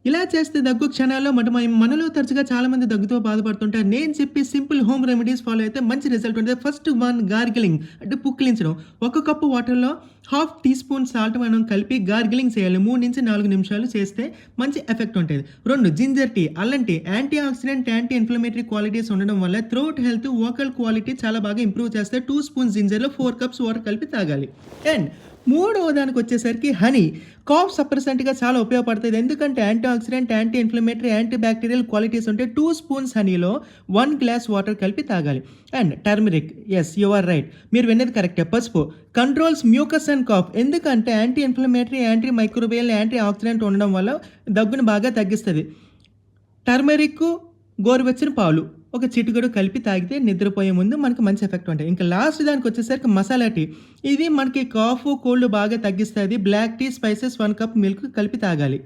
ఇలా చేస్తే దగ్గు క్షణాల్లో మనలో తరచుగా చాలామంది దగ్గుతో బాధపడుతుంటారు. నేను చెప్పే సింపుల్ హోమ్ రెమెడీస్ ఫాలో అయితే మంచి రిజల్ట్ ఉంటది. ఫస్ట్ వన్ గార్గిలింగ్ అంటే పుక్కిలించడం. ఒక కప్పు వాటర్‌లో హాఫ్ టీ స్పూన్ సాల్ట్ మనం కలిపి గార్గిలింగ్ చేయాలి. 3-4 నిమిషాలు చేస్తే మంచి ఎఫెక్ట్ ఉంటది. 2 జింజర్ టీ, అల్లం tea antioxidant, anti inflammatory qualities ఉండడం వల్ల థ్రోట్ హెల్త్, వోకల్ క్వాలిటీ చాలా బాగా ఇంప్రూవ్ చేస్తాయి. 2 స్పూన్స్ జింజర్‌లో 4 కప్స్ వాటర్ కలిపి తాగాలి. అండ్ మూడవ దానికొచ్చేసరికి హనీ. కాఫ్ సప్రెసెంట్‌గా చాలా ఉపయోగపడతది. ఎందుకంటే antioxidant, anti inflammatory, anti bacterial qualities ఉంటాయి. 2 స్పూన్స్ హనీలో 1 గ్లాస్ వాటర్ కలిపి తాగాలి. And turmeric. Yes, you are right. మీరు విన్నది కరెక్టే. పసుపు కంట్రోల్స్ మ్యూకస్ అండ్ కాఫ్. ఎందుకంటే anti inflammatory, anti microbial, antioxidant ఉండడం వల్ల దగ్గును బాగా తగ్గిస్తది. టర్మరిక్కు, గోరువెచ్చని పాలు ఒక చిటికెడు కలిపి తాగితే నిద్రపోయే ముందు మనకి మంచి ఎఫెక్ట్ ఉంటాయి. ఇంకా లాస్ట్ దానికొచ్చేసరికి మసాలా టీ. ఇది మనకి కాఫ్, కోల్డ్ బాగా తగ్గిస్తది. Black tea, spices 1 cup milk కలిపి తాగాలి.